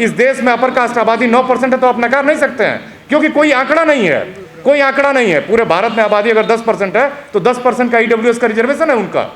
इस देश में अपर कास्ट आबादी 9% है तो आप नकार नहीं सकते हैं, क्योंकि कोई आंकड़ा नहीं है, कोई आंकड़ा नहीं है। पूरे भारत में आबादी अगर 10% है तो 10% का ईडब्ल्यूएस का रिजर्वेशन है, उनका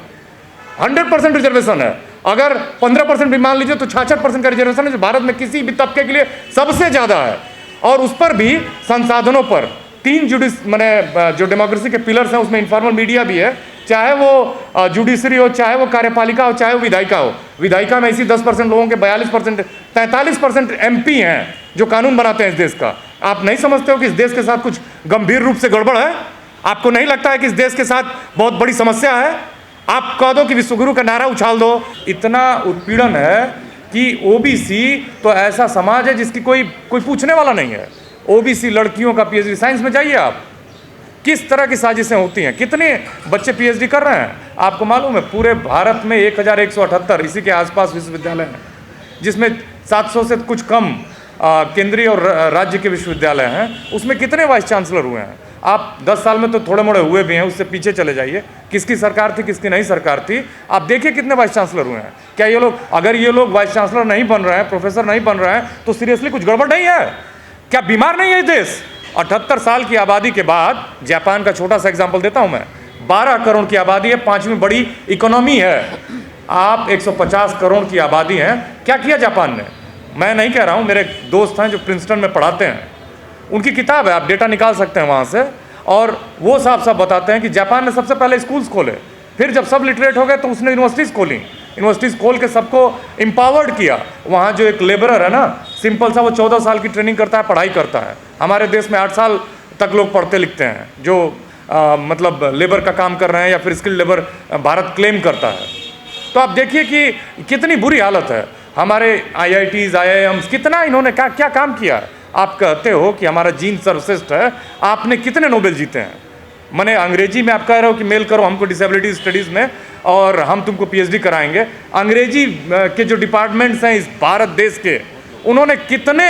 100% रिजर्वेशन है। अगर 15% भी मान लीजिए तो 66% का रिजर्वेशन है, जो भारत में किसी भी तबके के लिए सबसे ज़्यादा है। और उस पर भी संसाधनों पर 3 मैंने जो डेमोक्रेसी के पिलर्स हैं उसमें इन्फॉर्मल मीडिया भी है, चाहे वो जुडिशरी हो, चाहे वो कार्यपालिका हो, चाहे वो विधायिका हो। विधायिका में इसी 10% लोगों के 42%, 43% एमपी हैं जो कानून बनाते हैं इस देश का। आप नहीं समझते हो कि इस देश के साथ कुछ गंभीर रूप से गड़बड़ है? आपको नहीं लगता है कि इस देश के साथ बहुत बड़ी समस्या है? आप कह दो कि विश्वगुरु का नारा उछाल दो। इतना उत्पीड़न है कि ओबीसी तो ऐसा समाज है जिसकी कोई पूछने वाला नहीं है। ओबीसी लड़कियों का पीएचडी, साइंस में जाइए आप, किस तरह की साजिशें होती हैं, कितने बच्चे पीएचडी कर रहे हैं। आपको मालूम है पूरे भारत में 1178 इसी के आसपास विश्वविद्यालय हैं, जिसमें 700 से कुछ कम केंद्रीय और राज्य के विश्वविद्यालय हैं। उसमें कितने वाइस चांसलर हुए हैं? आप 10 साल में तो थोड़े मोड़े हुए भी हैं, उससे पीछे चले जाइए, किसकी सरकार थी किसकी नहीं सरकार थी, आप देखिए कितने वाइस चांसलर हुए हैं। क्या ये लोग, अगर ये लोग वाइस चांसलर नहीं बन रहे हैं, प्रोफेसर नहीं बन रहे हैं, तो सीरियसली कुछ गड़बड़ नहीं है? क्या बीमार नहीं है ये देश? 78 साल की आबादी के बाद, जापान का छोटा सा एग्जाम्पल देता हूँ मैं, 12 करोड़ की आबादी है, 5वीं बड़ी इकोनॉमी है। आप 150 करोड़ की आबादी हैं। क्या किया जापान ने? मैं नहीं कह रहा हूँ, मेरे दोस्त हैं जो प्रिंसटन में पढ़ाते हैं, उनकी किताब है, आप डेटा निकाल सकते हैं वहाँ से, और वो साफ बताते हैं कि जापान ने सबसे पहले स्कूल्स खोले, फिर जब सब लिटरेट हो गए तो उसने यूनिवर्सिटीज़ खोली, यूनिवर्सिटीज़ खोल के सबको एम्पावर्ड किया। वहाँ जो एक लेबरर है ना, सिंपल सा, वो 14 साल की ट्रेनिंग करता है, पढ़ाई करता है। हमारे देश में 8 साल तक लोग पढ़ते लिखते हैं, जो मतलब लेबर का काम कर रहे हैं या फिर स्किल्ड लेबर भारत क्लेम करता है। तो आप देखिए कि कितनी बुरी हालत है। हमारे IITs, IIMs, कितना इन्होंने क्या काम किया है। आप कहते हो कि हमारा जीन सर्वश्रेष्ठ है, आपने कितने नोबेल जीते हैं? मैंने अंग्रेजी में आप कह रहे हो कि मेल करो हमको डिसेबिलिटी स्टडीज़ में और हम तुमको पीएचडी कराएंगे। अंग्रेजी के जो डिपार्टमेंट्स हैं इस भारत देश के, उन्होंने कितने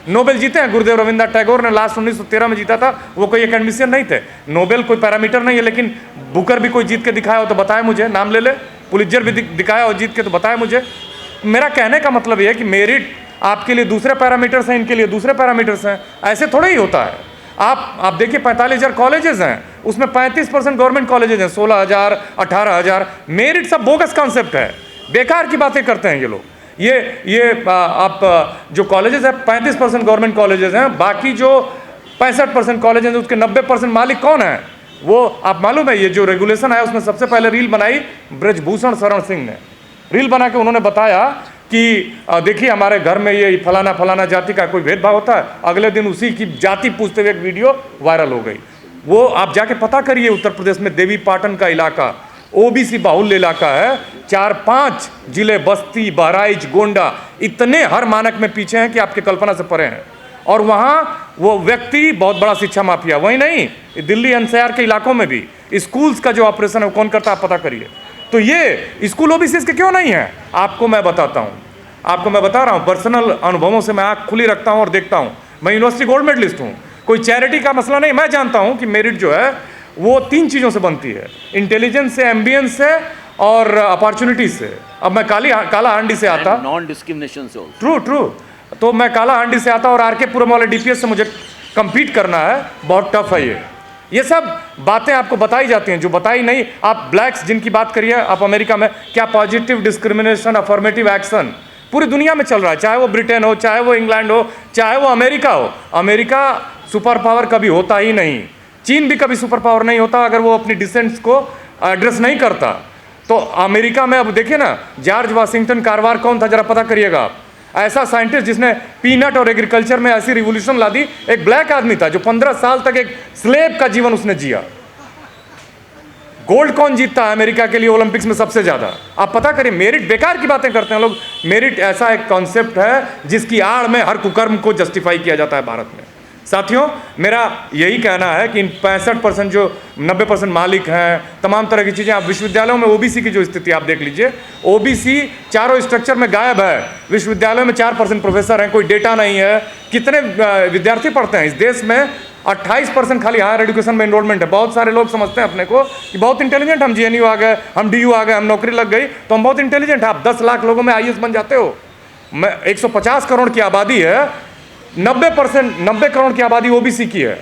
नोबेल जीते हैं? गुरुदेव रविंद्र टैगोर ने लास्ट 1913 में जीता था, वो कोई एकेडमिशियन नहीं थे। नोबेल कोई पैरामीटर नहीं है, लेकिन बुकर भी कोई जीत के दिखाया हो तो बताए मुझे, नाम ले ले। पुलित्जर भी दिखाया हो जीत के तो बताए मुझे। मेरा कहने का मतलब ये है कि मेरिट आपके लिए दूसरे पैरामीटर्स हैं, इनके लिए दूसरे पैरामीटर्स हैं, ऐसे थोड़ा ही होता है। आप देखिए 45,000 कॉलेजेस हैं, उसमें 35% गवर्नमेंट कॉलेजेस हैं, 16,000, 18,000। मेरिट सब बोगस कॉन्सेप्ट है, बेकार की बातें करते हैं ये लोग। ये आप जो कॉलेजेस हैं 35% गवर्नमेंट कॉलेजेस हैं, बाकी जो 65% कॉलेजेस हैं उसके 90% मालिक कौन है? वो आप मालूम है, ये जो रेगुलेशन आया उसमें सबसे पहले रील बनाई ब्रजभूषण शरण सिंह ने। रील बना के उन्होंने बताया कि देखिए हमारे घर में ये फलाना जाति का कोई भेदभाव होता है। अगले दिन उसी की जाति पूछते हुए एक वीडियो वायरल हो गई। वो आप जाके पता करिए, उत्तर प्रदेश में देवी पाटन का इलाका ओबीसी बाहुल्य इलाका है। 4-5 जिले, बस्ती, बहराइच, गोंडा, इतने हर मानक में पीछे हैं कि आपकी कल्पना से परे हैं। और वहाँ वो व्यक्ति बहुत बड़ा शिक्षा माफिया। वही नहीं, दिल्ली एनसीआर के इलाकों में भी स्कूल्स का जो ऑपरेशन है वो कौन करता है आप पता करिए। तो ये स्कूल ओबीसी के क्यों नहीं है? आपको मैं बताता हूँ, आपको मैं बता रहा हूँ, पर्सनल अनुभवों से मैं आँख खुली रखता हूँ और देखता हूँ। मैं यूनिवर्सिटी गोल्ड मेडलिस्ट हूँ, कोई चैरिटी का मसला नहीं। मैं जानता हूँ कि मेरिट जो है वो 3 चीज़ों से बनती है, इंटेलिजेंस से, एम्बियंस से और अपॉर्चुनिटी से। अब मैं काला हांडी से आता, नॉन डिस्क्रिमिनेशन से। ट्रू। तो मैं काला हांडी से आता और आरके पुरम वाले डीपीएस से मुझे कम्पीट करना है, बहुत टफ है ये सब बातें आपको बताई जाती हैं जो बताई नहीं। आप ब्लैक्स जिनकी बात करिए, आप अमेरिका में क्या पॉजिटिव डिस्क्रिमिनेशन, अफर्मेटिव एक्शन पूरी दुनिया में चल रहा है, चाहे वो ब्रिटेन हो, चाहे वो इंग्लैंड हो, चाहे वो अमेरिका हो। अमेरिका सुपर पावर कभी होता ही नहीं, चीन भी कभी सुपर पावर नहीं होता अगर वो अपनी डिसेंट्स को एड्रेस नहीं करता। तो अमेरिका में अब देखिए ना, जॉर्ज वाशिंगटन कारवार कौन था जरा पता करिएगा आप। ऐसा साइंटिस्ट जिसने पीनट और एग्रीकल्चर में ऐसी रिवॉल्यूशन ला दी। एक ब्लैक आदमी था जो 15 साल तक एक स्लेव का जीवन उसने जिया। गोल्ड कौन जीतता है अमेरिका के लिए ओलंपिक्स में सबसे ज्यादा? आप पता करिए। मेरिट बेकार की बातें करते हैं लोग। मेरिट ऐसा एक कॉन्सेप्ट है जिसकी आड़ में हर कुकर्म को जस्टिफाई किया जाता है भारत में। साथियों, मेरा यही कहना है कि इन 65% जो 90% मालिक हैं, तमाम तरह की चीज़ें, आप विश्वविद्यालयों में ओबीसी की जो स्थिति आप देख लीजिए, ओबीसी चारों स्ट्रक्चर में गायब है। विश्वविद्यालयों में 4% प्रोफेसर हैं, कोई डेटा नहीं है। कितने विद्यार्थी पढ़ते हैं इस देश में? 28% खाली हायर एजुकेशन में एनरोलमेंट है। बहुत सारे लोग समझते हैं अपने को कि बहुत इंटेलिजेंट, हम GNU आ गए, हम DU आ गए, हम नौकरी लग गई तो हम बहुत इंटेलिजेंट है। आप 10 लाख लोगों में IAS बन जाते हो। मैं 150 करोड़ की आबादी है, 90 करोड़ की आबादी ओबीसी की है।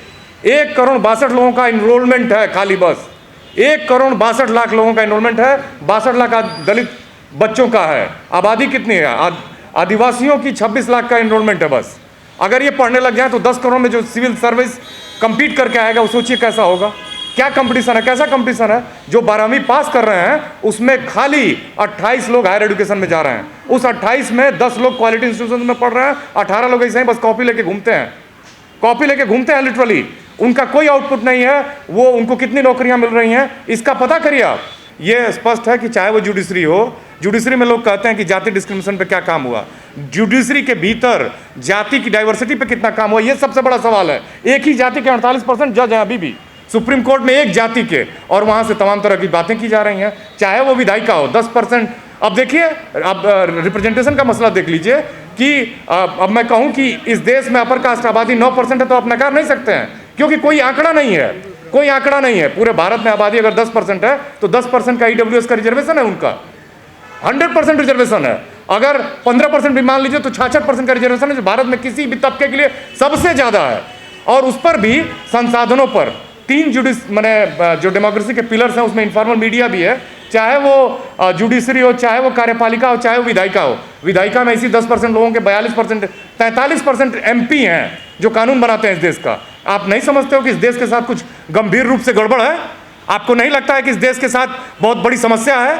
1 करोड़ 62 लोगों का इनरोलमेंट है खाली, बस 1 करोड़ 62 लाख लोगों का इनरोलमेंट है। 62 लाख दलित बच्चों का है। आबादी कितनी है? आदिवासियों की 26 लाख का इनरोलमेंट है बस। अगर ये पढ़ने लग जाए तो 10 करोड़ में जो सिविल सर्विस कंपीट करके आएगा, वो सोचिए कैसा होगा। क्या कंपटीशन है, कैसा कंपटीशन है? जो 12वीं पास कर रहे हैं उसमें खाली 28 लोग हायर एजुकेशन में जा रहे हैं। उस 28 में 10 लोग क्वालिटी इंस्टीट्यूशन में पढ़ रहे हैं, 18 लोग ऐसे ही बस कॉपी लेके घूमते हैं, कॉपी लेके घूमते हैं लिटरली। उनका कोई आउटपुट नहीं है। वो उनको कितनी नौकरियां मिल रही हैं इसका पता करिए आप। ये स्पष्ट है कि चाहे वो जुडिशरी हो, जुडिशरी में लोग कहते हैं कि जाति डिस्क्रिमिनेशन पे क्या काम हुआ, जुडिशरी के भीतर जाति की डाइवर्सिटी पे कितना काम हुआ, ये सबसे बड़ा सवाल है। एक ही जाति के 48% जज हैं अभी भी सुप्रीम कोर्ट में, एक जाति के, और वहां से तमाम तरह की बातें की जा रही हैं, चाहे वो विधायिका हो 10%। अब देखिए, अब रिप्रेजेंटेशन का मसला देख लीजिए कि अब मैं कहूं कि इस देश में अपर कास्ट आबादी 9% है तो आप नकार नहीं सकते हैं, क्योंकि कोई आंकड़ा नहीं है, कोई आंकड़ा नहीं है। पूरे भारत में आबादी अगर 10% है तो 10% का ईडब्ल्यूएस का रिजर्वेशन है उनका, 100% रिजर्वेशन है। अगर 15% भी मान लीजिए तो 66% का रिजर्वेशन है, जो भारत में किसी भी तबके के लिए सबसे ज्यादा है। और उस पर भी संसाधनों पर 3 मैंने जो डेमोक्रेसी के पिलर्स हैं उसमें इन्फॉर्मल मीडिया भी है, चाहे वो जुडिशरी हो, चाहे वो कार्यपालिका हो, चाहे वो विधायिका हो। विधायिका में इसी 10% लोगों के 42%, 43% एमपी हैं जो कानून बनाते हैं इस देश का। आप नहीं समझते हो कि इस देश के साथ कुछ गंभीर रूप से गड़बड़ है? आपको नहीं लगता है कि इस देश के साथ बहुत बड़ी समस्या है?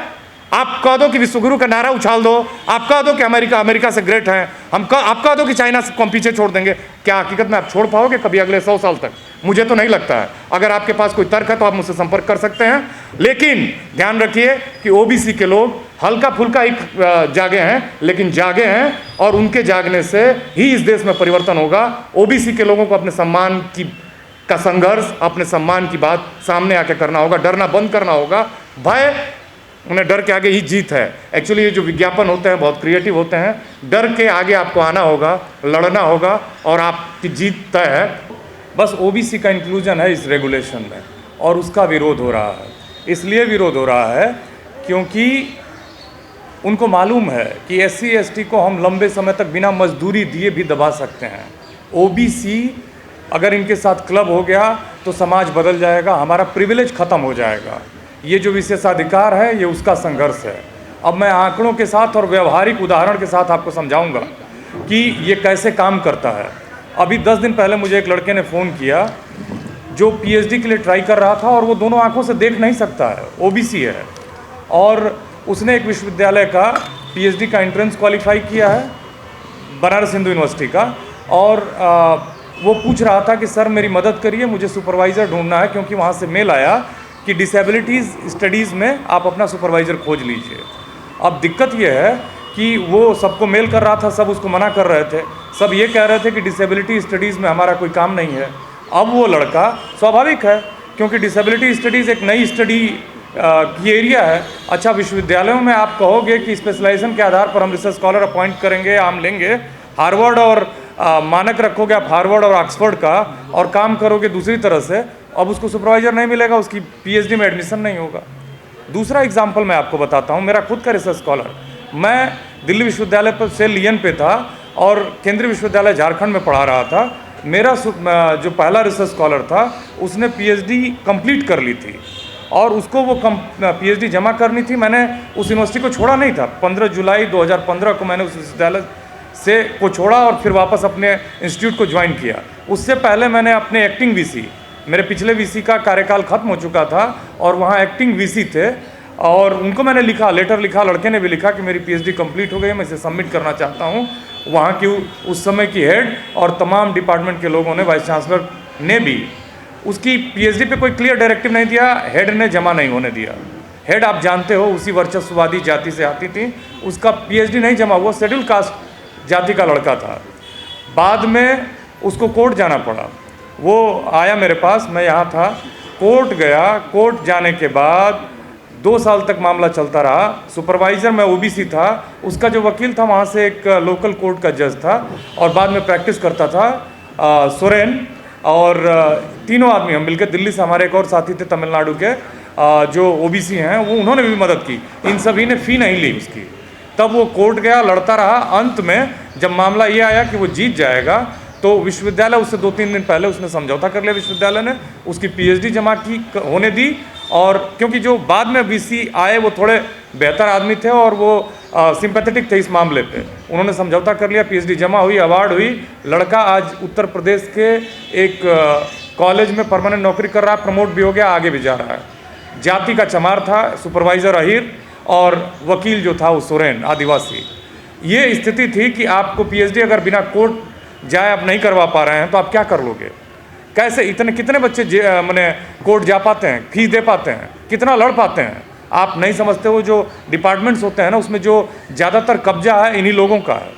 आप कह दो कि विश्वगुरु का नारा उछाल दो, आप कह दो कि अमेरिका से ग्रेट है, आप कह दो कि चाइना को हम पीछे छोड़ देंगे। क्या हकीकत में आप छोड़ पाओगे कभी अगले 100 साल तक? मुझे तो नहीं लगता है। अगर आपके पास कोई तर्क है तो आप मुझसे संपर्क कर सकते हैं, लेकिन ध्यान रखिए कि ओबीसी के लोग हल्का फुल्का ही जागे हैं, लेकिन जागे हैं, और उनके जागने से ही इस देश में परिवर्तन होगा। ओबीसी के लोगों को अपने सम्मान का संघर्ष, अपने सम्मान की बात सामने आके करना होगा, डरना बंद करना होगा। भय, उन्हें डर के आगे ही जीत है। एक्चुअली ये जो विज्ञापन होते हैं बहुत क्रिएटिव होते हैं। डर के आगे आपको आना होगा, लड़ना होगा, और आपकी जीत तय है। बस ओबीसी का इंक्लूजन है इस रेगुलेशन में, और उसका विरोध हो रहा है। इसलिए विरोध हो रहा है क्योंकि उनको मालूम है कि एससी एसटी को हम लंबे समय तक बिना मजदूरी दिए भी दबा सकते हैं। ओबीसी अगर इनके साथ क्लब हो गया तो समाज बदल जाएगा, हमारा प्रिविलेज खत्म हो जाएगा। ये जो विशेषाधिकार है ये उसका संघर्ष है। अब मैं आंकड़ों के साथ और व्यवहारिक उदाहरण के साथ आपको समझाऊंगा कि ये कैसे काम करता है। अभी 10 दिन पहले मुझे एक लड़के ने फ़ोन किया जो पीएचडी के लिए ट्राई कर रहा था, और वो दोनों आंखों से देख नहीं सकता है, ओबीसी है, और उसने एक विश्वविद्यालय का पीएचडी का एंट्रेंस क्वालिफाई किया है, बनारस हिंदू यूनिवर्सिटी का। और वो पूछ रहा था कि सर मेरी मदद करिए, मुझे सुपरवाइज़र ढूंढना है, क्योंकि वहाँ से मेल आया कि डिसेबिलिटीज़ स्टडीज़ में आप अपना सुपरवाइज़र खोज लीजिए। अब दिक्कत ये है कि वो सबको मेल कर रहा था, सब उसको मना कर रहे थे, सब ये कह रहे थे कि डिसेबिलिटी स्टडीज़ में हमारा कोई काम नहीं है। अब वो लड़का, स्वाभाविक है क्योंकि डिसेबिलिटी स्टडीज़ एक नई स्टडी की एरिया है। अच्छा, विश्वविद्यालयों में आप कहोगे कि स्पेशलाइजेशन के आधार पर हम रिसर्च स्कॉलर अपॉइंट करेंगे, हम लेंगे, हार्वर्ड और मानक रखोगे आप हार्वर्ड और ऑक्सफोर्ड का, और काम करोगे दूसरी तरह से, अब उसको सुपरवाइजर नहीं मिलेगा, उसकी पीएचडी में एडमिशन नहीं होगा। दूसरा एग्जाम्पल मैं आपको बताता हूँ, मेरा खुद का रिसर्च स्कॉलर, मैं दिल्ली विश्वविद्यालय पर से लियन पे था और केंद्रीय विश्वविद्यालय झारखंड में पढ़ा रहा था। मेरा जो पहला रिसर्च स्कॉलर था उसने पीएचडी कंप्लीट कर ली थी, और उसको वो पीएचडी जमा करनी थी। मैंने उस यूनिवर्सिटी को छोड़ा नहीं था। 15 जुलाई 2015 को मैंने उस विश्वविद्यालय से को छोड़ा और फिर वापस अपने इंस्टीट्यूट को ज्वाइन किया। उससे पहले मैंने अपने एक्टिंग वीसी, मेरे पिछले वीसी का कार्यकाल खत्म हो चुका था और वहाँ एक्टिंग वीसी थे, और उनको मैंने लिखा, लेटर लिखा, लड़के ने भी लिखा कि मेरी पीएचडी कंप्लीट हो गई है, मैं इसे सबमिट करना चाहता हूँ। वहाँ की उस समय की हेड और तमाम डिपार्टमेंट के लोगों ने, वाइस चांसलर ने भी उसकी पीएचडी पे कोई क्लियर डायरेक्टिव नहीं दिया, हेड ने जमा नहीं होने दिया। हेड आप जानते हो उसी वर्चस्ववादी जाति से आती थी, उसका पीएचडी नहीं जमा हुआ, शेड्यूल कास्ट जाति का लड़का था। बाद में उसको कोर्ट जाना पड़ा, वो आया मेरे पास, मैं यहाँ था, कोर्ट गया। कोर्ट जाने के बाद 2 साल तक मामला चलता रहा। सुपरवाइज़र मैं ओबीसी था, उसका जो वकील था वहाँ से एक लोकल कोर्ट का जज था, और बाद में प्रैक्टिस करता था सोरेन, और तीनों आदमी हम मिलकर, दिल्ली से हमारे एक और साथी थे तमिलनाडु के जो ओबीसी हैं, वो उन्होंने भी मदद की। इन सभी ने फ़ी नहीं ली उसकी। तब वो कोर्ट गया, लड़ता रहा। अंत में जब मामला ये आया कि वो जीत जाएगा तो विश्वविद्यालय उससे 2-3 दिन पहले उसने समझौता कर लिया। विश्वविद्यालय ने उसकी पीएचडी जमा की होने दी, और क्योंकि जो बाद में वीसी आए वो थोड़े बेहतर आदमी थे और वो सिंपैथेटिक थे इस मामले पे, उन्होंने समझौता कर लिया, पीएचडी जमा हुई, अवार्ड हुई। लड़का आज उत्तर प्रदेश के एक कॉलेज में परमानेंट नौकरी कर रहा है, प्रमोट भी हो गया, आगे भी जा रहा है। जाति का चमार था, सुपरवाइज़र अहिर, और वकील जो था वो सोरेन आदिवासी। ये स्थिति थी कि आपको पीएचडी अगर बिना कोर्ट जाए आप नहीं करवा पा रहे हैं तो आप क्या कर लोगे? कैसे इतने कितने बच्चे मैंने कोर्ट जा पाते हैं, फीस दे पाते हैं, कितना लड़ पाते हैं? आप नहीं समझते हो जो डिपार्टमेंट्स होते हैं ना, उसमें जो ज़्यादातर कब्जा है इन्हीं लोगों का है।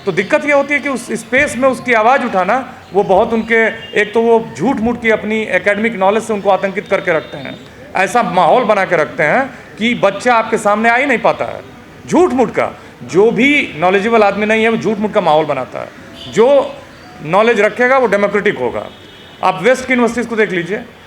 तो दिक्कत ये होती है कि उस स्पेस में उसकी आवाज़ उठाना, वो बहुत उनके, एक तो वो झूठ मूठ की अपनी एकेडमिक नॉलेज से उनको आतंकित करके रखते हैं, ऐसा माहौल बना के रखते हैं कि बच्चा आपके सामने आ ही नहीं पाता है। झूठ मूठ का, जो भी नॉलेजेबल आदमी नहीं है वो झूठ मूठ का माहौल बनाता है। जो नॉलेज रखेगा वो डेमोक्रेटिक होगा। आप वेस्ट की यूनिवर्सिटीज़ को देख लीजिए,